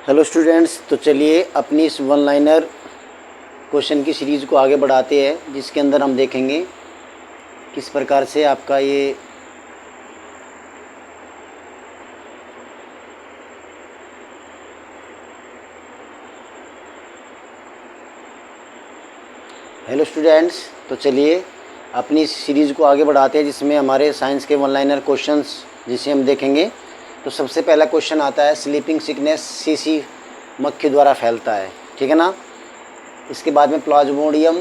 Hello students, तो चलिए अपनी इस वन लाइनर क्वेश्चन की सीरीज़ को आगे बढ़ाते हैं, जिसके अंदर हम देखेंगे किस प्रकार से आपका ये हेलो स्टूडेंट्स, तो चलिए अपनी इस सीरीज़ को आगे बढ़ाते हैं, जिसमें हमारे साइंस के वन लाइनर क्वेश्चंस जिसे हम देखेंगे। तो सबसे पहला क्वेश्चन आता है, स्लीपिंग सिकनेस सीसी मक्खी द्वारा फैलता है, ठीक है ना। इसके बाद में प्लाज्मोडियम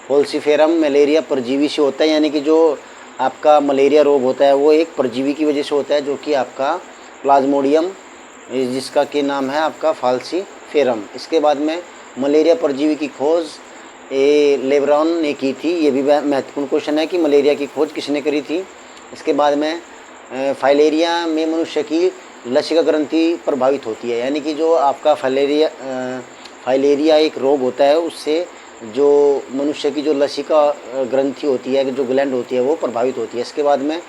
होल्सिफेरम मलेरिया परजीवी से होता है, यानी कि जो आपका मलेरिया रोग होता है वो एक परजीवी की वजह से होता है, जो कि आपका प्लाज्मोडियम, जिसका कि नाम है आपका फाल्सीफेरम। इसके बाद में मलेरिया परजीवी की खोज लेब्रॉन ने की थी। ये भी महत्वपूर्ण क्वेश्चन है कि मलेरिया की खोज किसने करी थी। इसके बाद में फाइलेरिया में मनुष्य की लसिका ग्रंथि प्रभावित होती है, यानी कि जो आपका फाइलेरिया एक रोग होता है, उससे जो मनुष्य की जो लसिका ग्रंथि होती है, जो ग्लैंड होती है, वो प्रभावित होती है। इसके बाद में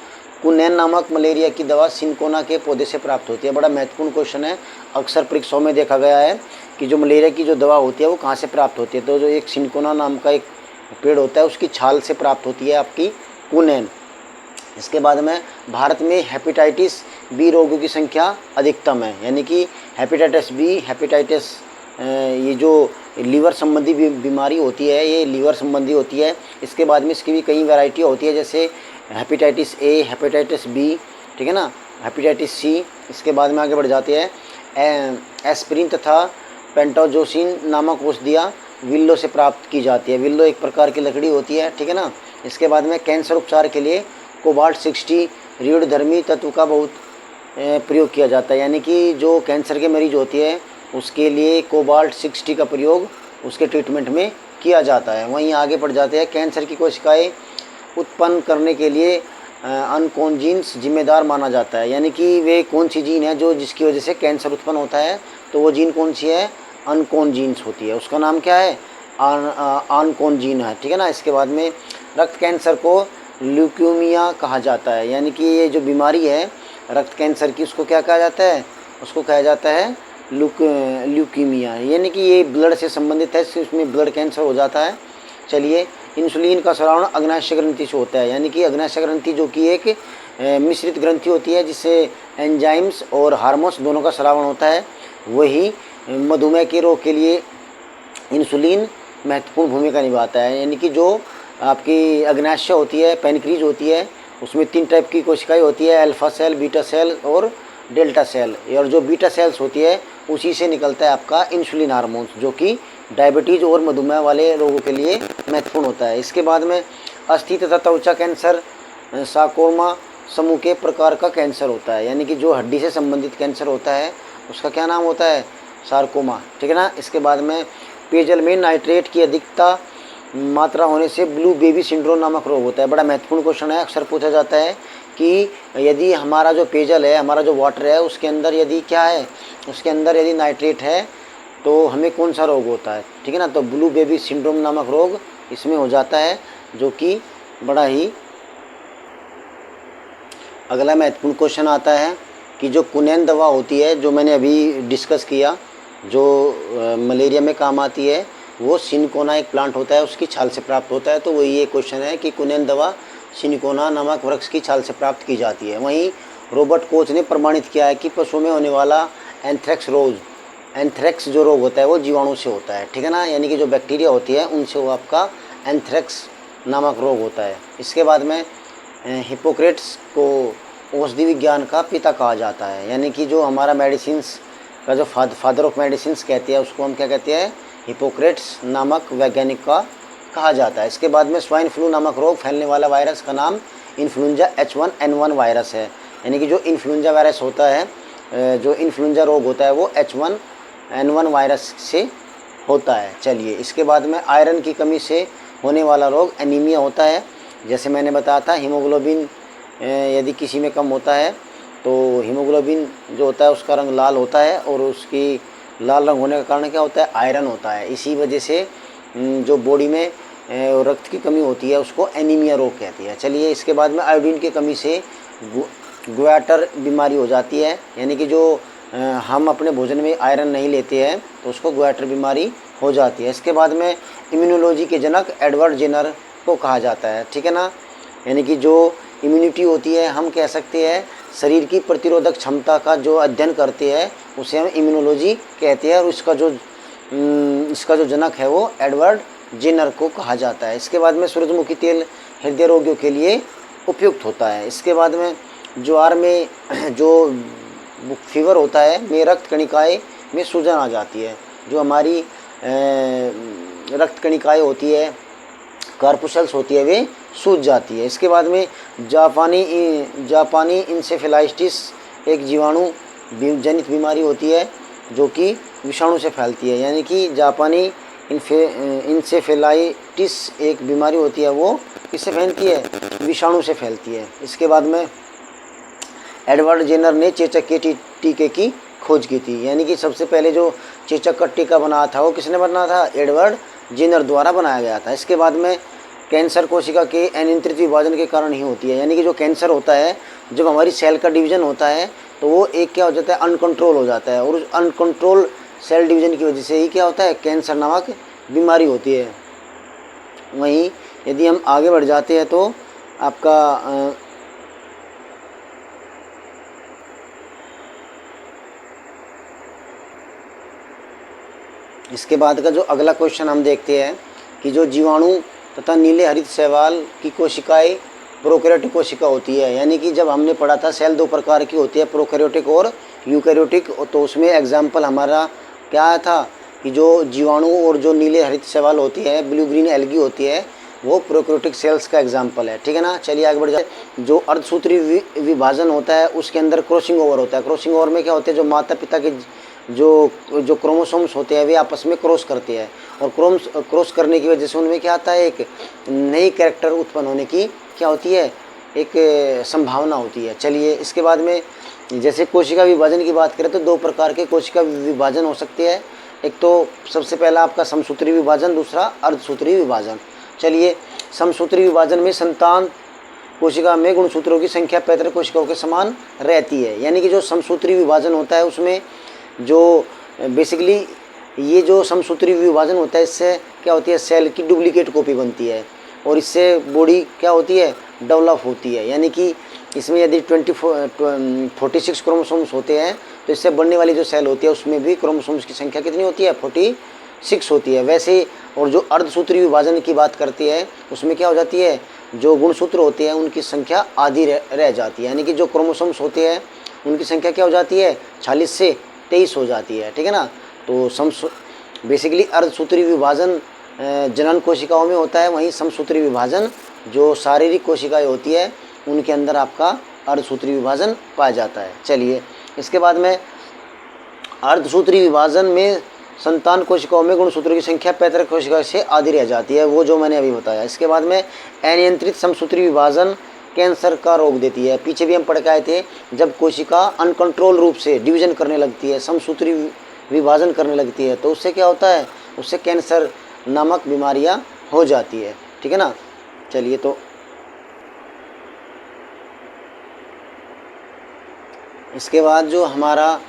कुनैन नामक मलेरिया की दवा सिनकोना के पौधे से प्राप्त होती है। बड़ा महत्वपूर्ण क्वेश्चन है, अक्सर परीक्षाओं में देखा गया है कि जो मलेरिया की जो दवा होती है वो कहाँ से प्राप्त होती है। तो जो एक सिनकोना नाम का एक पेड़ होता है, उसकी छाल से प्राप्त होती है आपकी कुनैन। इसके बाद में भारत में हेपेटाइटिस बी रोगों की संख्या अधिकतम है, यानी कि हेपेटाइटिस बी, हेपेटाइटिस ये जो लीवर संबंधी बीमारी होती है, ये लीवर संबंधी होती है। इसके बाद में इसकी भी कई वैरायटी होती है, जैसे हेपेटाइटिस ए, हेपेटाइटिस बी, ठीक है ना, हेपेटाइटिस सी। इसके बाद में आगे बढ़ जाते हैं, एस्पिरिन तथा पेंटाजोसिन नामक औषधियाँ विल्लो से प्राप्त की जाती है। विल्लो एक प्रकार की लकड़ी होती है, ठीक है ना। इसके बाद में कैंसर उपचार के लिए कोबाल्ट 60 रेडियोधर्मी तत्व का बहुत प्रयोग किया जाता है, यानी कि जो कैंसर के मरीज होती है उसके लिए कोबाल्ट 60 का प्रयोग उसके ट्रीटमेंट में किया जाता है। वहीं आगे बढ़ जाते हैं, कैंसर की कोशिकाएं उत्पन्न करने के लिए अनकोन्जीन्स जिम्मेदार माना जाता है, यानी कि वे कौन सी जीन है जो जिसकी वजह से कैंसर उत्पन्न होता है। तो वो जीन कौन सी है? अनकोन्जीन्स होती है, उसका नाम क्या है? अनकोन्जीन है, ठीक है ना। इसके बाद में रक्त कैंसर को ल्यूकीमिया कहा जाता है, यानी कि ये जो बीमारी है रक्त कैंसर की, उसको क्या कहा जाता है? उसको कहा जाता है ल्यूकीमिया, यानी कि ये ब्लड से संबंधित है, इसमें ब्लड कैंसर हो जाता है। चलिए, इंसुलिन का स्रावण अग्नाशय ग्रंथि से होता है, यानी कि अग्नाशय ग्रंथि जो कि एक मिश्रित ग्रंथि होती है, जिससे एंजाइम्स और हार्मोन्स दोनों का स्रावण होता है। वही मधुमेह के रोग के लिए इंसुलिन महत्वपूर्ण भूमिका निभाता है, यानी कि जो आपकी अग्नाशय होती है, पैनक्रीज होती है, उसमें 3 टाइप की कोशिकाएं होती है, अल्फा सेल, बीटा सेल और डेल्टा सेल। और जो बीटा सेल्स होती है उसी से निकलता है आपका इंसुलिन हार्मोन्स, जो कि डायबिटीज़ और मधुमेह वाले रोगों के लिए महत्वपूर्ण होता है। इसके बाद में अस्थि तथा त्वचा कैंसर सार्कोमा समूह के प्रकार का कैंसर होता है, यानी कि जो हड्डी से संबंधित कैंसर होता है उसका क्या नाम होता है? सार्कोमा, ठीक है ना। इसके बाद में पेयजल में नाइट्रेट की अधिकता मात्रा होने से ब्लू बेबी सिंड्रोम नामक रोग होता है। बड़ा महत्वपूर्ण क्वेश्चन है, अक्सर पूछा जाता है कि यदि हमारा जो पेयजल है, हमारा जो वाटर है, उसके अंदर यदि क्या है, उसके अंदर यदि नाइट्रेट है तो हमें कौन सा रोग होता है, ठीक है ना। तो ब्लू बेबी सिंड्रोम नामक रोग इसमें हो जाता है, जो कि बड़ा ही अगला महत्वपूर्ण क्वेश्चन आता है कि जो कुनैन दवा होती है, जो मैंने अभी डिस्कस किया, जो मलेरिया में काम आती है, वो सिनकोना एक प्लांट होता है, उसकी छाल से प्राप्त होता है। तो वही ये क्वेश्चन है कि कुनैन दवा सिनकोना नामक वृक्ष की छाल से प्राप्त की जाती है। वहीं रॉबर्ट कोच ने प्रमाणित किया है कि पशुओं में होने वाला एंथ्रेक्स जो रोग होता है वो जीवाणु से होता है, ठीक है ना, यानी कि जो बैक्टीरिया होती है उनसे वो आपका एंथ्रेक्स नामक रोग होता है। इसके बाद में हिपोक्रेट्स को औषधि विज्ञान का पिता कहा जाता है, यानी कि जो हमारा मेडिसिन्स का जो फादर ऑफ मेडिसिन्स कहते हैं, उसको हम क्या कहते हैं? हिपोक्रेट्स नामक वैज्ञानिक का कहा जाता है। इसके बाद में स्वाइन फ्लू नामक रोग फैलने वाला वायरस का नाम इन्फ्लुएंजा H1N1 वायरस है, यानी कि जो इन्फ्लुएंजा वायरस होता है, जो इन्फ्लुएंजा रोग होता है वो H1N1 वायरस से होता है। चलिए, इसके बाद में आयरन की कमी से होने वाला रोग एनीमिया होता है। जैसे मैंने बताया था, हीमोग्लोबिन यदि किसी में कम होता है तो हीमोग्लोबिन जो होता है उसका रंग लाल होता है, और उसकी लाल रंग होने का कारण क्या होता है? आयरन होता है। इसी वजह से जो बॉडी में रक्त की कमी होती है उसको एनीमिया रोग कहती है। चलिए, इसके बाद में आयोडीन की कमी से ग्वाटर बीमारी हो जाती है, यानी कि जो हम अपने भोजन में आयरन नहीं लेते हैं तो उसको गोइटर बीमारी हो जाती है। इसके बाद में इम्यूनोलॉजी के जनक एडवर्ड जेनर को कहा जाता है, ठीक है ना। यानी कि जो इम्यूनिटी होती है, हम कह सकते हैं शरीर की प्रतिरोधक क्षमता का जो अध्ययन करते हैं उसे हम इम्यूनोलॉजी कहते हैं, और इसका जो जनक है वो एडवर्ड जेनर को कहा जाता है। इसके बाद में सूरजमुखी तेल हृदय रोगियों के लिए उपयुक्त होता है। इसके बाद में ज्वार में जो फीवर होता है में रक्त कणिकाएँ में सूजन आ जाती है, जो हमारी रक्त कणिकाएँ होती है, कार्पुसेल्स होती है, वे सूज जाती है। इसके बाद में जापानी इंसेफेलाइटिस एक जीवाणु जनित बीमारी होती है जो कि विषाणु से फैलती है। यानी कि जापानी इंसेफेलाइटिस एक बीमारी होती है, वो किससे फैलती है? विषाणु से फैलती है। इसके बाद में एडवर्ड जेनर ने चेचक के टीके की खोज की थी। यानी कि सबसे पहले जो चेचक का टीका बना था वो किसने बना था? एडवर्ड जेनर द्वारा बनाया गया था। इसके बाद में कैंसर कोशिका के अनियंत्रित विभाजन के कारण ही होती है। यानी कि जो कैंसर होता है, जब हमारी सेल का डिवीजन होता है तो वो एक क्या हो जाता है? अनकंट्रोल हो जाता है, और उस अनकंट्रोल सेल डिवीजन की वजह से ही क्या होता है? कैंसर नामक बीमारी होती है। वहीं यदि हम आगे बढ़ जाते हैं तो आपका इसके बाद का जो अगला क्वेश्चन हम देखते हैं कि जो जीवाणु तथा नीले हरित शैवाल की कोशिकाएं प्रोकैरियोटिक कोशिका होती है। यानी कि जब हमने पढ़ा था सेल दो प्रकार की होती है, प्रोकैरियोटिक और यूकैरियोटिक, तो उसमें एग्जाम्पल हमारा क्या आया था कि जो जीवाणु और जो नीले हरित शैवाल होती है, ब्लू ग्रीन एल्गी होती है, वो प्रोकैरियोटिक सेल्स का एग्जाम्पल है, ठीक है ना। चलिए आगे बढ़ जाए। जो अर्धसूत्री विभाजन होता है उसके अंदर क्रॉसिंग ओवर होता है। क्रॉसिंग ओवर में क्या होते हैं? जो माता पिता के जो क्रोमोसोम्स होते हैं वे आपस में क्रॉस करते हैं, और क्रॉस करने की वजह से उनमें क्या आता है? एक नई कैरेक्टर उत्पन्न होने की क्या होती है? एक संभावना होती है। चलिए इसके बाद में जैसे कोशिका विभाजन की बात करें तो दो प्रकार के कोशिका विभाजन हो सकते हैं। एक तो सबसे पहला आपका समसूत्री विभाजन, दूसरा अर्धसूत्री विभाजन। चलिए समसूत्री विभाजन में संतान कोशिका में गुणसूत्रों की संख्या पैतृक कोशिकाओं के समान रहती है। यानी कि जो समसूत्री विभाजन होता है उसमें जो बेसिकली ये जो समसूत्री विभाजन होता है इससे क्या होती है? सेल की डुप्लीकेट कॉपी बनती है, और इससे बॉडी क्या होती है? डेवलप होती है। यानी कि इसमें यदि 46 क्रोमोसोम्स होते हैं तो इससे बनने वाली जो सेल होती है उसमें भी क्रोमोसोम्स की संख्या कितनी होती है? 46 होती है। वैसे और जो अर्धसूत्री विभाजन की बात करती है उसमें क्या हो जाती है? जो गुणसूत्र होते हैं उनकी संख्या आधी रह जाती है। यानी कि जो क्रोमोसोम्स होते हैं उनकी संख्या क्या हो जाती है? 46 से 23 हो जाती है, ठीक है ना। तो बेसिकली अर्धसूत्री विभाजन जनन कोशिकाओं में होता है, वहीं समसूत्री विभाजन जो शारीरिक कोशिकाएं होती है उनके अंदर आपका अर्धसूत्री विभाजन पाया जाता है। चलिए इसके बाद में अर्धसूत्री विभाजन में संतान कोशिकाओं में गुणसूत्रों की संख्या पैतृक कोशिका से आधी रह जाती है, वो जो मैंने अभी बताया। इसके बाद में अनियंत्रित समसूत्री विभाजन कैंसर का रोग देती है। पीछे भी हम पढ़ के आए थे, जब कोशिका अनकंट्रोल रूप से डिवीजन करने लगती है, समसूत्री विभाजन करने लगती है, तो उससे क्या होता है? उससे कैंसर नामक बीमारियां हो जाती है, ठीक है ना। चलिए तो इसके बाद जो हमारा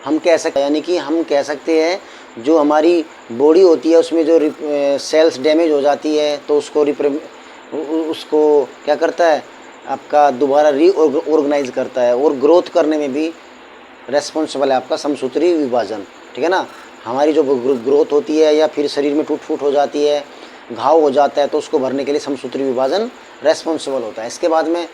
हम कह सकते हैं, यानी कि हम कह सकते हैं जो हमारी बॉडी होती है उसमें जो सेल्स डैमेज हो जाती है तो उसको क्या करता है? आपका दोबारा रीऑर्गेनाइज करता है, और ग्रोथ करने में भी रेस्पॉन्सिबल है आपका समसूत्री विभाजन, ठीक है ना। हमारी जो ग्रोथ होती है या फिर शरीर में टूट फूट हो जाती है, घाव हो जाता है, तो उसको भरने के लिए समसूत्री विभाजन रेस्पॉन्सिबल होता है। इसके बाद में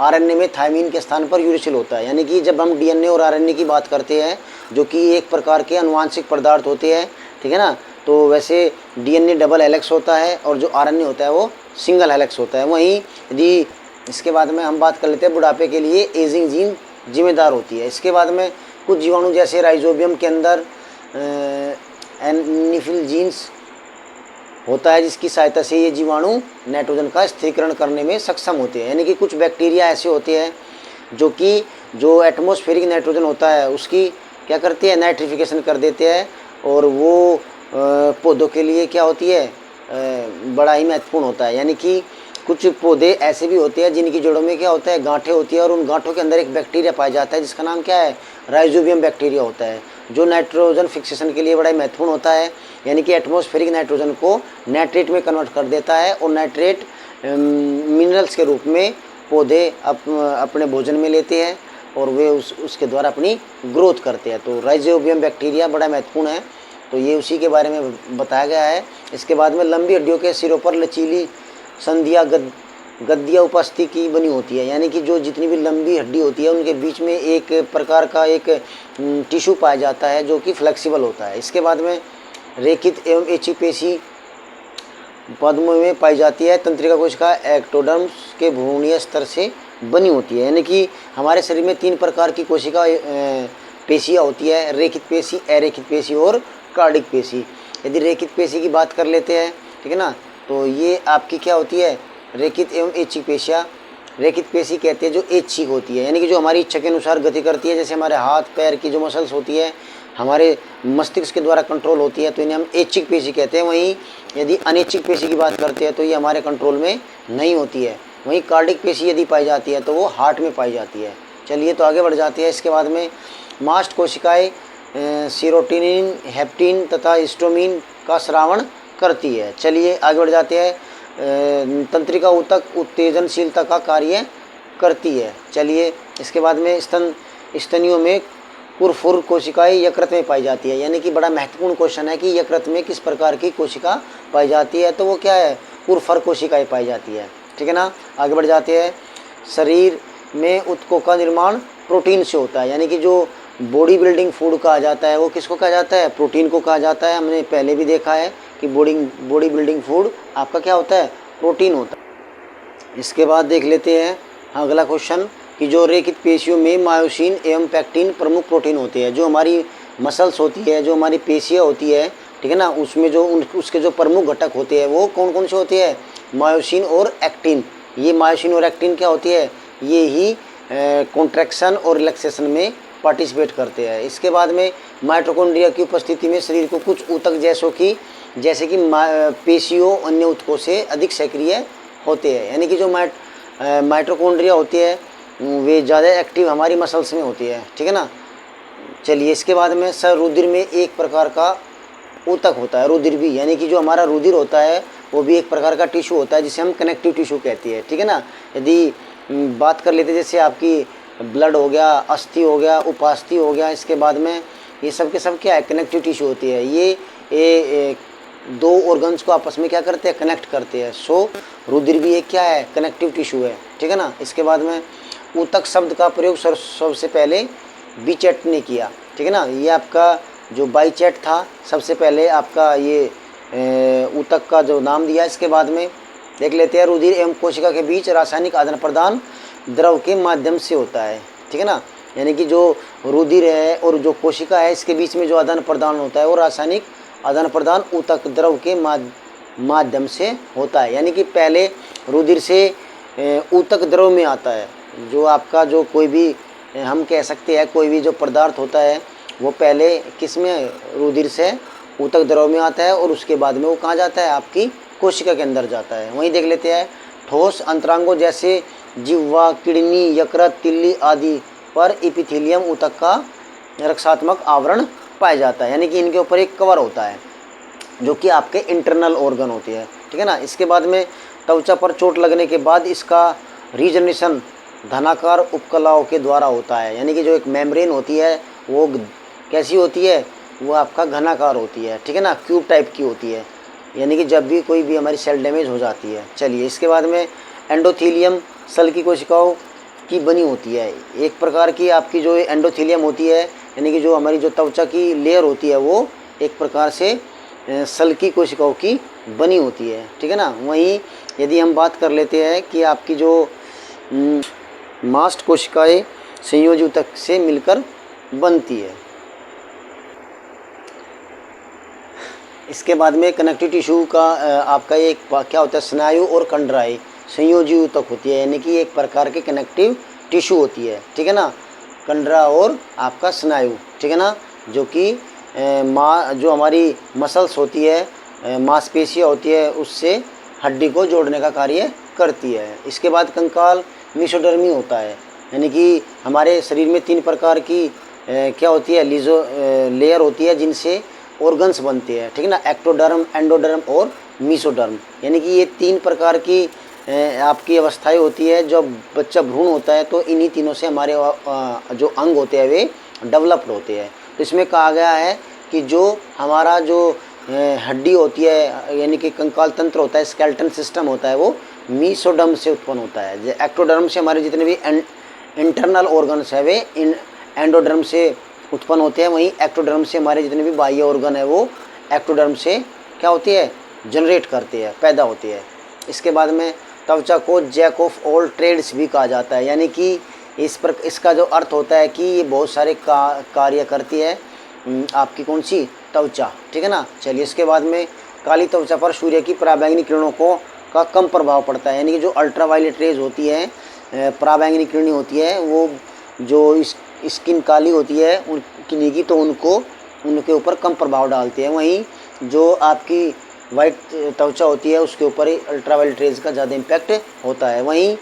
आरएनए में थायमीन के स्थान पर यूरेसिल होता है। यानी कि जब हम डीएनए और आरएनए की बात करते हैं जो कि एक प्रकार के आनुवांशिक पदार्थ होते हैं, ठीक है ना, तो वैसे डीएनए डबल हेलिक्स होता है और जो आरएनए होता है वो सिंगल हेलिक्स होता है। वहीं यदि इसके बाद में हम बात कर लेते हैं बुढ़ापे के लिए एजिंग जीन जिम्मेदार होती है। इसके बाद में कुछ जीवाणु जैसे राइजोबियम के अंदर एनिफिल जीन्स होता है जिसकी सहायता से ये जीवाणु नाइट्रोजन का स्थिरीकरण करने में सक्षम होते हैं। यानी कि कुछ बैक्टीरिया ऐसे होते हैं जो एटमॉस्फेरिक नाइट्रोजन होता है उसकी क्या करते हैं? नाइट्रिफिकेशन कर देते हैं, और वो पौधों के लिए क्या होती है? बड़ा ही महत्वपूर्ण होता है। यानी कि कुछ पौधे ऐसे भी होते हैं जिनकी जड़ों में क्या होता है? गांठें होती है, और उन गांठों के अंदर एक बैक्टीरिया पाया जाता है जिसका नाम क्या है? राइजोबियम बैक्टीरिया होता है, जो नाइट्रोजन फिक्सेशन के लिए बड़ा ही महत्वपूर्ण होता है, यानी कि एटमॉस्फेरिक नाइट्रोजन को नाइट्रेट में कन्वर्ट कर देता है और नाइट्रेट मिनरल्स के रूप में पौधे अपने भोजन में लेते हैं और वे उसके द्वारा अपनी ग्रोथ करते हैं। तो राइजोबियम बैक्टीरिया बड़ा महत्वपूर्ण है, तो ये उसी के बारे में बताया गया है। इसके बाद में लंबी हड्डियों के सिरों पर लचीली संधियाँ गद्दियाँ उपस्थिति की बनी होती है, यानी कि जो जितनी भी लंबी हड्डी होती है उनके बीच में एक प्रकार का एक टिश्यू पाया जाता है जो कि फ्लेक्सिबल होता है। इसके बाद में रेखित एवं ऐच्छिक पेशी पद्मों में पाई जाती है। तंत्रिका कोशिका एक्टोडर्म्स के भ्रूणीय स्तर से बनी होती है, यानी कि हमारे शरीर में 3 प्रकार की कोशिका पेशियाँ होती है, रेखित पेशी, अरेखित पेशी और कार्डिक पेशी। यदि रेखित पेशी की बात कर लेते हैं, ठीक है ना, तो ये आपकी क्या होती है, रेखित एवं ऐच्छिक पेशियाँ। रेखित पेशी कहते हैं जो ऐच्छिक होती है, यानी कि जो हमारी इच्छा के अनुसार गति करती है, जैसे हमारे हाथ पैर की जो मसल्स होती है हमारे मस्तिष्क के द्वारा कंट्रोल होती है, तो इन्हें हम ऐच्छिक पेशी कहते हैं। वहीं यदि अनैच्छिक पेशी की बात करते हैं तो ये हमारे कंट्रोल में नहीं होती है। वहीं कार्डिक पेशी यदि पाई जाती है तो वो हार्ट में पाई जाती है। चलिए तो आगे बढ़ जाते हैं। इसके बाद में मास्ट कोशिकाएँ सीरोटिनिन, हेप्टिन तथा हिस्टामिन का स्रावण करती है। चलिए आगे बढ़ जाते हैं। तंत्रिका ऊतक उत्तेजनशीलता का कार्य करती है। चलिए इसके बाद में स्तनियों में कुरफुर कोशिकाएं यकृत में पाई जाती है, यानी कि बड़ा महत्वपूर्ण क्वेश्चन है कि यकृत में किस प्रकार की कोशिका पाई जाती है, तो वो क्या है, कुरफुर कोशिकाएं पाई जाती है, ठीक है ना। आगे बढ़ जाते हैं। शरीर में ऊतकों का निर्माण प्रोटीन से होता है, यानी कि जो बॉडी बिल्डिंग फूड कहा जाता है वो किसको कहा जाता है, प्रोटीन को कहा जाता है। हमने पहले भी देखा है कि बॉडी बिल्डिंग फूड आपका क्या होता है, प्रोटीन होता है। इसके बाद देख लेते हैं अगला क्वेश्चन कि जो रेखित पेशियों में मायोसिन एवं पैक्टिन प्रमुख प्रोटीन होते हैं। जो हमारी मसल्स होती है, जो हमारी पेशियाँ होती है, ठीक है ना, उसमें जो उसके जो प्रमुख घटक होते हैं वो कौन कौन से होते हैं, मायोसिन और एक्टिन। ये मायोसिन और एक्टिन क्या होती है, ये ही कॉन्ट्रैक्शन और रिलैक्सेशन में पार्टिसिपेट करते हैं। इसके बाद में माइटोकॉन्ड्रिया की उपस्थिति में शरीर को कुछ ऊतक जैसे कि पेशियों अन्य ऊतकों से अधिक सक्रिय होते हैं, यानी कि जो माइटोकॉन्ड्रिया होती है वे ज़्यादा एक्टिव हमारी मसल्स में होती है, ठीक है ना। चलिए इसके बाद में सर रुधिर में एक प्रकार का ऊतक होता है, रुधिर भी, यानी कि जो हमारा रुधिर होता है वो भी एक प्रकार का टिश्यू होता है जिसे हम कनेक्टिव टिश्यू कहते हैं, ठीक है ना। यदि बात कर लेते जैसे आपकी ब्लड हो गया, अस्थि हो गया, उपास्थि हो गया, इसके बाद में ये सब के सब क्या है, कनेक्टिव टिश्यू होती है। ये 2 ऑर्गन्स को आपस में क्या करते हैं, कनेक्ट करते हैं। सो रुधिर भी एक क्या है, कनेक्टिव टिश्यू है, ठीक है ना। इसके बाद में ऊतक शब्द का प्रयोग सबसे पहले बीचेट ने किया, ठीक है ना। ये आपका जो बाइचेट था सबसे पहले आपका ये ऊतक का जो नाम दिया। इसके बाद में देख लेते हैं रुधिर एवं कोशिका के बीच रासायनिक आदान प्रदान द्रव के माध्यम से होता है, ठीक है ना। यानी कि जो रुधिर है और जो कोशिका है इसके बीच में जो आदान प्रदान होता है वो रासायनिक आदान प्रदान ऊतक द्रव के माध्यम से होता है। यानी कि पहले रुधिर से ऊतक द्रव में आता है। जो आपका जो कोई भी हम कह सकते हैं कोई भी जो पदार्थ होता है वो पहले किस में, रुधिर से ऊतक द्रव में आता है और उसके बाद में वो कहाँ जाता है, आपकी कोशिका के अंदर जाता है। वहीं देख लेते हैं ठोस अंतरांगों जैसे जिह्वा, किडनी, यकृत, तिल्ली आदि पर एपिथेलियम ऊतक का रक्षात्मक आवरण पाया जाता है, यानी कि इनके ऊपर एक कवर होता है जो कि आपके इंटरनल ऑर्गन होती है, ठीक है ना। इसके बाद में त्वचा पर चोट लगने के बाद इसका रीजनरेशन धनाकार उपकलाओं के द्वारा होता है, यानी कि जो एक मेम्ब्रेन होती है वो कैसी होती है, वो आपका घनाकार होती है, ठीक है ना, क्यूब टाइप की होती है, यानी कि जब भी कोई भी हमारी सेल डैमेज हो जाती है। चलिए इसके बाद में एंडोथीलियम सल की कोशिकाओं की बनी होती है। एक प्रकार की आपकी जो एंडोथीलियम होती है, यानी कि जो हमारी जो त्वचा की लेयर होती है वो एक प्रकार से सल की कोशिकाओं की बनी होती है, ठीक है ना। वहीं यदि हम बात कर लेते हैं कि आपकी जो मास्ट कोशिकाएं संयोजी ऊतक से मिलकर बनती है। इसके बाद में कनेक्टिव टिश्यू का आपका एक क्या होता है, स्नायु और कंडराएं संयोजी ऊतक होती है, यानी कि एक प्रकार की कनेक्टिव टिश्यू होती है, ठीक है ना, कंडरा और आपका स्नायु, ठीक है ना, जो कि जो हमारी मसल्स होती है, मांसपेशियाँ होती है, उससे हड्डी को जोड़ने का कार्य करती है। इसके बाद कंकाल मेसोडर्मी होता है, यानी कि हमारे शरीर में 3 प्रकार की क्या होती है, लेयर होती है जिनसे ऑर्गन्स बनते हैं, ठीक है ना, एक्टोडर्म, एंडोडर्म और मीसोडर्म। यानी कि ये 3 प्रकार की आपकी अवस्थाएं होती है। जब बच्चा भ्रूण होता है तो इन्हीं तीनों से हमारे जो अंग होते हैं वे डेवलप्ड होते हैं। तो इसमें कहा गया है कि जो हमारा जो हड्डी होती है यानी कि कंकाल तंत्र होता है, स्केलेटन सिस्टम होता है, वो मीसोडर्म से उत्पन्न होता है। एक्टोडर्म से हमारे जितने भी इंटरनल ऑर्गन्स है वे एंडोडर्म से उत्पन्न होते हैं। वहीं एक्टोडर्म से हमारे जितने भी बाह्य ऑर्गन है वो एक्टोडर्म से क्या होती है, जनरेट करते हैं, पैदा होते हैं। इसके बाद में त्वचा को जैक ऑफ ऑल ट्रेड्स भी कहा जाता है। यानी कि इसका जो अर्थ होता है कि ये बहुत सारे कार्य करती है आपकी कौन सी, त्वचा, ठीक है ना। चलिए इसके बाद में काली त्वचा पर सूर्य की पराबैंगनी किरणों का कम प्रभाव पड़ता है। यानी कि जो अल्ट्रावायलेट रेज होती है, पराबैंगनी किरणें होती है, वो जो स्किन काली होती है उनकी निगी तो उनके ऊपर कम प्रभाव डालती है। वहीं जो आपकी वाइट त्वचा होती है उसके ऊपर ही अल्ट्रावायलेट रेज का ज़्यादा इम्पैक्ट होता है। वहीं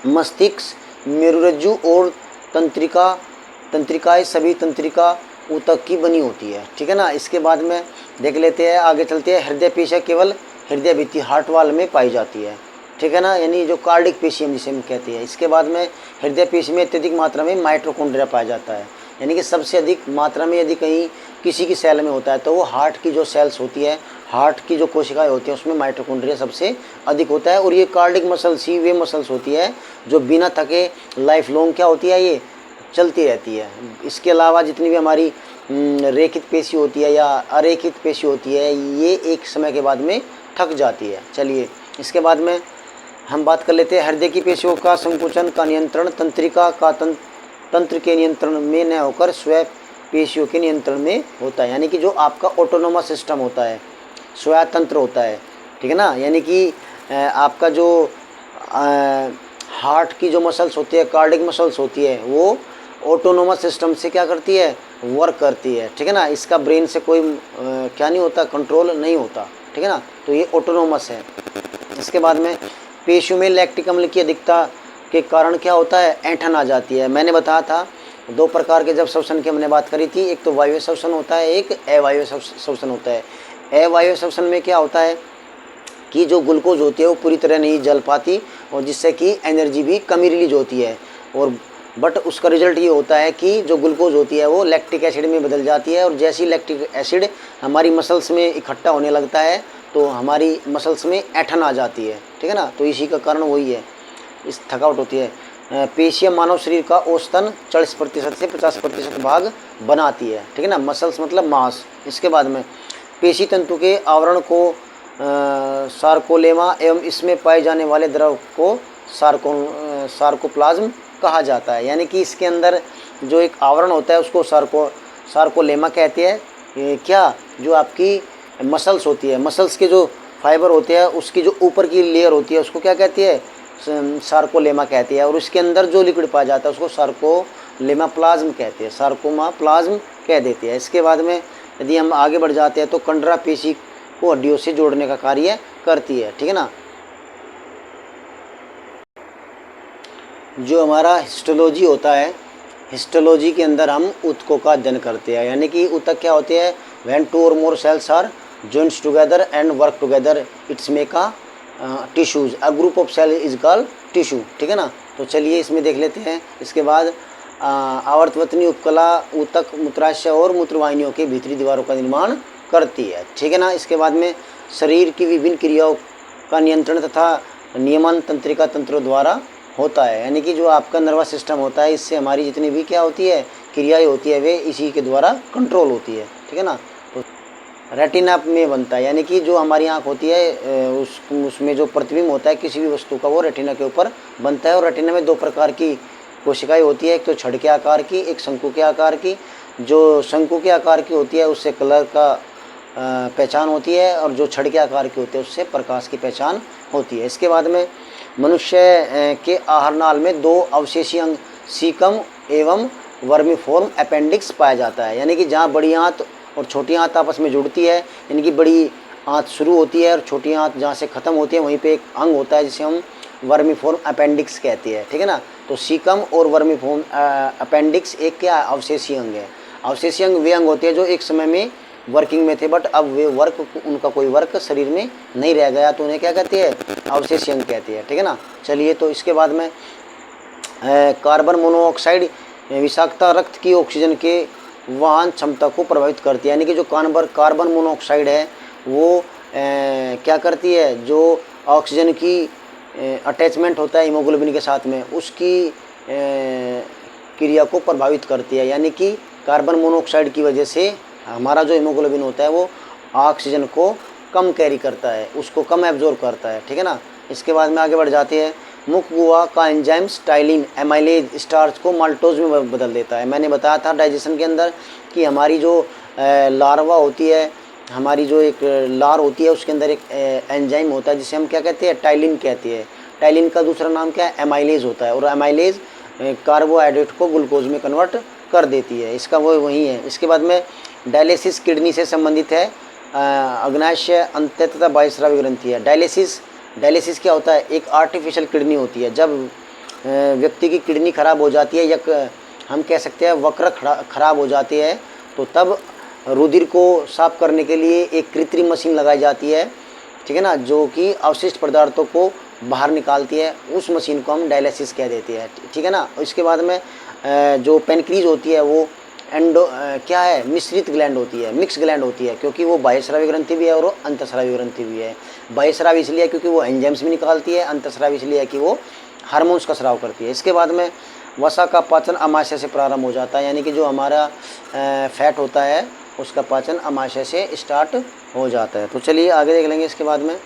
मस्तिष्क, मेरुरज्जु और तंत्रिकाएँ सभी तंत्रिका ऊतक की बनी होती है, ठीक है ना। इसके बाद में देख लेते हैं, आगे चलते हैं। हृदय पेशियाँ केवल हृदय भित्ति, हार्ट वाल में पाई जाती है, ठीक है ना, यानी जो कार्डिक पेशी हम जिसे हम कहते हैं। इसके बाद में हृदय पेशी में अत्यधिक मात्रा में माइटोकॉन्ड्रिया पाया जाता है। यानी कि सबसे अधिक मात्रा में यदि कहीं किसी की सेल में होता है तो वो हार्ट की जो सेल्स होती है, हार्ट की जो कोशिकाएं होती हैं उसमें माइटोकॉन्ड्रिया सबसे अधिक होता है। और ये कार्डिक मसल्स ही वे मसल्स होती है जो बिना थके लाइफ लॉन्ग क्या होती है, ये चलती रहती है। इसके अलावा जितनी भी हमारी रेखित पेशी होती है या अरेखित पेशी होती है, ये एक समय के बाद में थक जाती है। चलिए इसके बाद में हम बात कर लेते हैं हृदय की पेशियों का संकुचन का नियंत्रण तंत्रिका का तंत्र के नियंत्रण में न होकर स्वयं पेशियों के नियंत्रण में होता है। यानी कि जो आपका ऑटोनोमस सिस्टम होता है, स्वतंत्र होता है, ठीक है ना। यानी कि आपका जो हार्ट की जो मसल्स होती है, कार्डिक मसल्स होती है, वो ऑटोनोमस सिस्टम से क्या करती है, वर्क करती है, ठीक है ना। इसका ब्रेन से कोई क्या नहीं होता, कंट्रोल नहीं होता, ठीक है ना। तो ये ऑटोनोमस है। इसके बाद में पेशियों में लैक्टिक अम्ल की अधिकता के कारण क्या होता है, ऐंठन आ जाती है। मैंने बताया था 2 प्रकार के जब श्वसन की हमने बात करी थी, एक तो वायु श्वसन होता है, एक अवायु श्वसन होता है। अवायु श्वसन में क्या होता है कि जो ग्लूकोज होती है वो पूरी तरह नहीं जल पाती और जिससे कि एनर्जी भी कमी रिलीज होती है। और बट उसका रिजल्ट ये होता है कि जो ग्लूकोज होती है वो लैक्टिक एसिड में बदल जाती है और जैसी लैक्टिक एसिड हमारी मसल्स में इकट्ठा होने लगता है तो हमारी मसल्स में ऐंठन आ जाती है, ठीक है ना। तो इसी का कारण वही है, इस थकावट होती है। पेशियाँ मानव शरीर का औसतन 40% से 50% भाग बनाती है, ठीक है ना। मसल्स मतलब मांस। इसके बाद में पेशी तंतु के आवरण को सार्कोलेमा एवं इसमें पाए जाने वाले द्रव को सार्कोप्लाज्म कहा जाता है। यानी कि इसके अंदर जो एक आवरण होता है उसको सार्कोलेमा कहते हैं। क्या, जो आपकी मसल्स होती है, मसल्स के जो फाइबर होते हैं उसकी जो ऊपर की लेयर होती है उसको क्या कहती है, सार्कोलेमा कहती है। और उसके अंदर जो लिक्विड पाया जाता है उसको सार्कोलेमा प्लाज्म कहते हैं, सार्कोमा प्लाज्म कह देते हैं। इसके बाद में यदि हम आगे बढ़ जाते हैं तो कंडरा पेशी को हड्डियों से जोड़ने का कार्य करती है, ठीक है ना। जो हमारा हिस्टोलॉजी होता है, हिस्टोलॉजी के अंदर हम ऊतकों का अध्ययन करते हैं। यानी कि ऊतक क्या होते हैं, when 2 or more cells are joined together and work together it's make a tissues, a group of cell is called tissue, ठीक है ना। तो चलिए इसमें देख लेते हैं। इसके बाद आवर्तवतनी उपकला ऊतक मूत्राशय और मूत्रवाहिनियों के भीतरी दीवारों का निर्माण करती है, ठीक है ना। इसके बाद में शरीर की विभिन्न क्रियाओं का नियंत्रण तथा नियमन तंत्रिका तंत्रों द्वारा होता है। यानी कि जो आपका नर्वस सिस्टम होता है इससे हमारी जितनी भी क्या होती है, क्रियाएं होती है, वे इसी के द्वारा कंट्रोल होती है, ठीक है ना। तो रेटिना में बनता है, यानी कि जो हमारी आँख होती है उसमें जो प्रतिबिंब होता है किसी भी वस्तु का वो रेटिना के ऊपर बनता है। और रेटिना में 2 प्रकार की कोशिकाएं होती है, एक तो छड़ के आकार की, एक शंकु के आकार की। जो शंकु के आकार की होती है उससे कलर का पहचान होती है और जो छड़ के आकार की होती है उससे प्रकाश की पहचान होती है। इसके बाद में मनुष्य के आहार नाल में 2 अवशेषी अंग सीकम एवं वर्मीफॉर्म अपेंडिक्स पाया जाता है। यानी कि जहाँ बड़ी आंत और छोटी आंत आपस में जुड़ती है, यानी कि बड़ी आंत शुरू होती है और छोटी आंत जहाँ से ख़त्म होती है वहीं पे एक अंग होता है जिसे हम वर्मीफॉर्म अपेंडिक्स कहते हैं, ठीक है ना। तो तो सीकम और वर्मीफोम अपेंडिक्स एक क्या अवशेषीय अंग है। अवशेषीय अंग वे अंग होते हैं जो एक समय में वर्किंग में थे, बट अब वे वर्क, उनका कोई वर्क शरीर में नहीं रह गया, तो उन्हें क्या कहते हैं, अवशेषीय अंग कहते हैं। ठीक है ना। चलिए, तो इसके बाद में कार्बन मोनोऑक्साइड विषाक्तता रक्त की ऑक्सीजन के वहन क्षमता को प्रभावित करती है। यानी कि जो कार्बन मोनोऑक्साइड है वो क्या करती है, जो ऑक्सीजन की अटैचमेंट होता है हीमोग्लोबिन के साथ में, उसकी क्रिया को प्रभावित करती है। यानी कि कार्बन मोनोऑक्साइड की वजह से हमारा जो हीमोग्लोबिन होता है वो ऑक्सीजन को कम कैरी करता है, उसको कम एब्जॉर्ब करता है। ठीक है ना। इसके बाद में आगे बढ़ जाते हैं। मुख गुहा का एंजाइम स्टाइलिन एमाइलेज स्टार्च को माल्टोज में बदल देता है। मैंने बताया था डाइजेशन के अंदर कि हमारी जो लार्वा होती है, हमारी जो एक लार होती है, उसके अंदर एक एंजाइम होता है जिसे हम क्या कहते हैं, टाइलिन कहते हैं। टाइलिन का दूसरा नाम क्या है, एमाइलेज होता है, और एमाइलेज कार्बोहाइड्रेट को ग्लूकोज में कन्वर्ट कर देती है। इसका वो वही है। इसके बाद में डायलिसिस किडनी से संबंधित है। अग्नाशय अंत तथा बाह्यस्रावी ग्रंथि है। डायलिसिस क्या होता है, एक आर्टिफिशियल किडनी होती है। जब व्यक्ति की किडनी खराब हो जाती है, या हम कह सकते हैं वक्र खराब हो जाती है, तो तब रुधिर को साफ करने के लिए एक कृत्रिम मशीन लगाई जाती है। ठीक है ना, जो कि अवशिष्ट पदार्थों को बाहर निकालती है। उस मशीन को हम डायलिसिस कह देते हैं। ठीक है ना। इसके बाद में जो पेनक्रीज होती है वो क्या है, मिश्रित ग्लैंड होती है, मिक्स ग्लैंड होती है, क्योंकि वो बाह्यस्रावी ग्रंथि भी है और अंतःस्रावी ग्रंथि भी है। बाह्यस्रावी इसलिए क्योंकि वो एंजाइम्स भी निकालती है, अंतःस्रावी इसलिए कि वो हार्मोन्स का स्राव करती है। इसके बाद में वसा का पाचन अमाशय से प्रारंभ हो जाता है। यानी कि जो हमारा फैट होता है उसका पाचन अमाशय से स्टार्ट हो जाता है। तो चलिए आगे देख लेंगे। इसके बाद में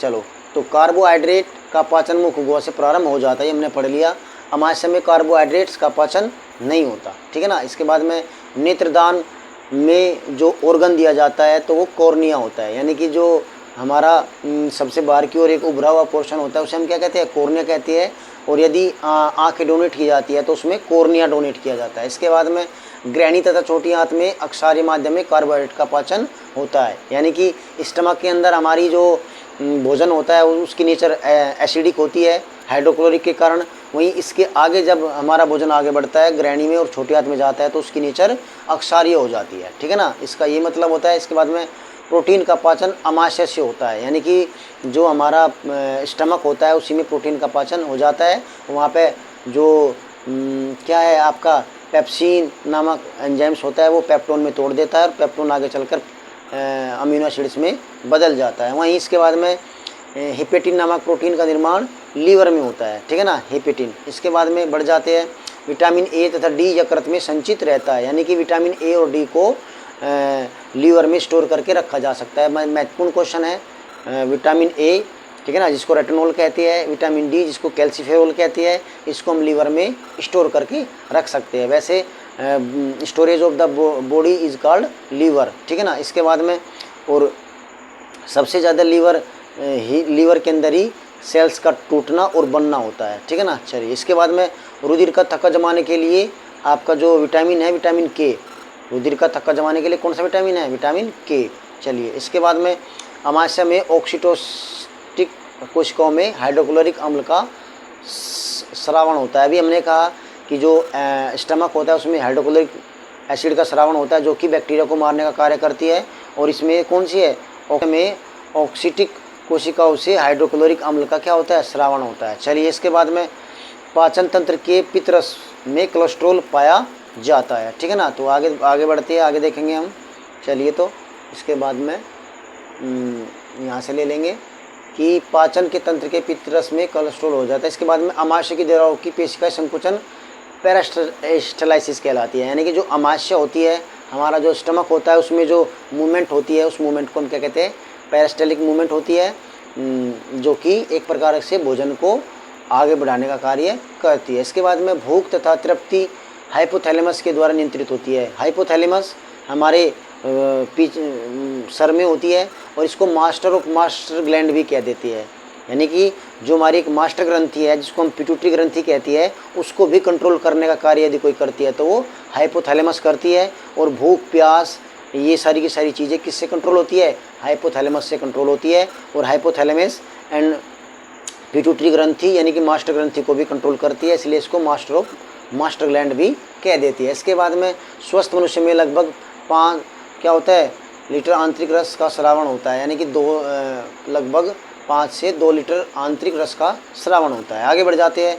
चलो, तो कार्बोहाइड्रेट का पाचन मुख गुहा से प्रारंभ हो जाता है, ये हमने पढ़ लिया। अमाशय में कार्बोहाइड्रेट्स का पाचन नहीं होता। ठीक है ना। इसके बाद में नेत्रदान में जो ऑर्गन दिया जाता है तो वो कॉर्निया होता है। यानी कि जो हमारा सबसे बाहर की ओर एक उभरा हुआ पोर्शन होता है उसे हम क्या कहते हैं, कॉर्निया कहते हैं। और यदि आँखें डोनेट की जाती है तो उसमें कॉर्निया डोनेट किया जाता है। इसके बाद में ग्रहणी तथा छोटी आंत में अक्षार्य माध्यम में कार्बोहाइड्रेट का पाचन होता है। यानी कि स्टमक के अंदर हमारी जो भोजन होता है उसकी नेचर एसिडिक होती है हाइड्रोक्लोरिक के कारण। वहीं इसके आगे जब हमारा भोजन आगे बढ़ता है ग्रहणी में और छोटी आंत में जाता है तो उसकी नेचर अक्षारीय हो जाती है। ठीक है ना। इसका ये मतलब होता है। इसके बाद में प्रोटीन का पाचन अमाशय से होता है। यानी कि जो हमारा स्टमक होता है उसी में प्रोटीन का पाचन हो जाता है। वहाँ पे जो क्या है आपका पेप्सिन नामक एंजाइम्स होता है वो पेप्टोन में तोड़ देता है और पेप्टोन आगे चलकर अमीनो एसिड्स में बदल जाता है। वहीं इसके बाद में हेपेटिन नामक प्रोटीन का निर्माण लीवर में होता है। ठीक है ना, हेपेटिन। इसके बाद में बढ़ जाते हैं। विटामिन ए तथा डी यकृत में संचित रहता है। यानी कि विटामिन ए और डी को लीवर में स्टोर करके रखा जा सकता है। महत्वपूर्ण क्वेश्चन है। विटामिन ए, ठीक है ना, जिसको रेटिनॉल कहते हैं, विटामिन डी जिसको कैल्सीफेरोल कहते हैं, इसको हम लीवर में स्टोर करके रख सकते हैं। वैसे storage of the body is called liver. ठीक है ना। इसके बाद में और सबसे ज़्यादा लीवर के अंदर ही सेल्स का टूटना और बनना होता है। ठीक है ना। चलिए, इसके बाद में रुधिर का थक्का जमाने के लिए आपका जो विटामिन है, विटामिन के। रुधिर का थक्का जमाने के लिए कौन सा विटामिन है, विटामिन के। चलिए, इसके बाद में अमाशय में ऑक्सीटोसिक कोशिकाओं में हाइड्रोक्लोरिक अम्ल का स्रावण होता है। अभी हमने कहा कि जो स्टमक होता है उसमें हाइड्रोक्लोरिक एसिड का स्रावण होता है जो कि बैक्टीरिया को मारने का कार्य करती है। और इसमें कौन सी है, में ऑक्सीटिक कोशिकाओं से हाइड्रोक्लोरिक अम्ल का क्या होता है, स्रावण होता है। चलिए, इसके बाद में पाचन तंत्र के पित्तरस में कोलेस्ट्रॉल पाया जाता है। ठीक है ना। तो आगे बढ़ते हैं, आगे देखेंगे हम। चलिए, तो इसके बाद में यहाँ से ले लेंगे कि पाचन के तंत्र के पित्तरस में कोलेस्ट्रॉल हो जाता है। इसके बाद में अमाशय की दरारों की पेशिका संकुचन पेरिस्टाल्सिस कहलाती है। यानी कि जो अमाशय होती है, हमारा जो स्टमक होता है उसमें जो मूवमेंट होती है उस मूवमेंट को हम क्या कहते हैं, पेरिस्टालिक मूवमेंट होती है, जो कि एक प्रकार से भोजन को आगे बढ़ाने का कार्य करती है। इसके बाद में भूख तथा तृप्ति हाइपोथैलेमस के द्वारा नियंत्रित होती है। हाइपोथैलेमस हमारे सर में होती है और इसको मास्टर ग्लैंड भी कह देती है। यानी कि जो हमारी एक मास्टर ग्रंथि है जिसको हम पिट्यूटरी ग्रंथि कहती है, उसको भी कंट्रोल करने का कार्य यदि कोई करती है तो वो हाइपोथैलेमस करती है। और भूख प्यास ये सारी की सारी चीज़ें किससे कंट्रोल होती है, हाइपोथैलेमस से कंट्रोल होती है। और हाइपोथैलेमस एंड पिट्यूटरी ग्रंथि यानी कि मास्टर ग्रंथि को भी कंट्रोल करती है, इसलिए इसको मास्टर ग्लैंड भी कह देती है। इसके बाद में स्वस्थ मनुष्य में लगभग 5 क्या होता है लीटर आंतरिक रस का स्रावण होता है, यानी कि लगभग 5 से 2 लीटर आंतरिक रस का स्रावण होता है। आगे बढ़ जाते हैं।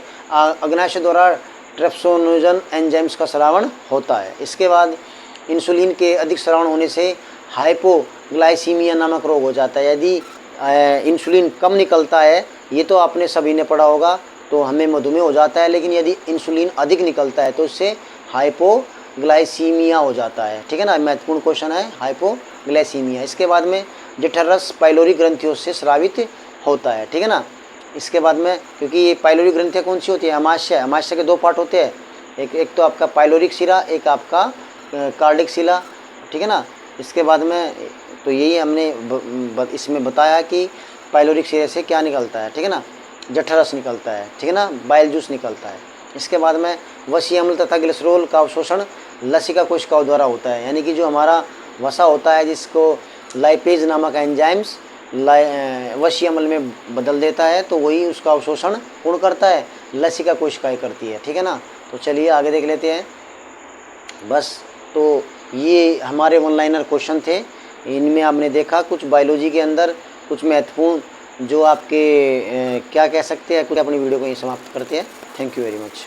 अग्नाशय द्वारा ट्रेप्सोनोजन एंजाइम्स का स्रावण होता है। इसके बाद इंसुलिन के अधिक स्रावण होने से हाइपोग्लाइसीमिया नामक रोग हो जाता है। यदि इंसुलिन कम निकलता है, ये तो आपने सभी ने पढ़ा होगा, तो हमें मधुमेह हो जाता है, लेकिन यदि इंसुलिन अधिक निकलता है तो इससे हाइपोग्लाइसीमिया हो जाता है। ठीक है ना, महत्वपूर्ण क्वेश्चन है हाइपोग्लाइसीमिया। इसके बाद में जठर रस पाइलोरी ग्रंथियों से स्रावित होता है। ठीक है ना, इसके बाद में क्योंकि ये पाइलोरी ग्रंथियाँ कौन सी होती है, अमाशय के 2 पार्ट होते हैं, एक तो आपका पाइलोरिक सिरा, एक आपका कार्डिक सिरा। ठीक है ना, इसके बाद में तो यही हमने इसमें बताया कि पाइलोरिक सिरे से क्या निकलता है। ठीक है ना, जठर रस निकलता है। ठीक है ना, बाइल जूस निकलता है। इसके बाद में वसीय अम्ल तथा ग्लिसरॉल का अवशोषण लसिका कोशिकाओं द्वारा होता है, यानी कि जो हमारा वसा होता है जिसको लाइपेज नामक एंजाइम्स वसीय अम्ल में बदल देता है, तो वही उसका अवशोषण कौन करता है, लसिका कोशिकाएं करती है। ठीक है ना, तो चलिए आगे देख लेते हैं। बस तो ये हमारे ऑनलाइनर क्वेश्चन थे, इनमें आपने देखा कुछ बायोलॉजी के अंदर कुछ महत्वपूर्ण जो आपके क्या कह सकते हैं, कुछ अपनी वीडियो को यहीं समाप्त करते हैं। Thank you very much.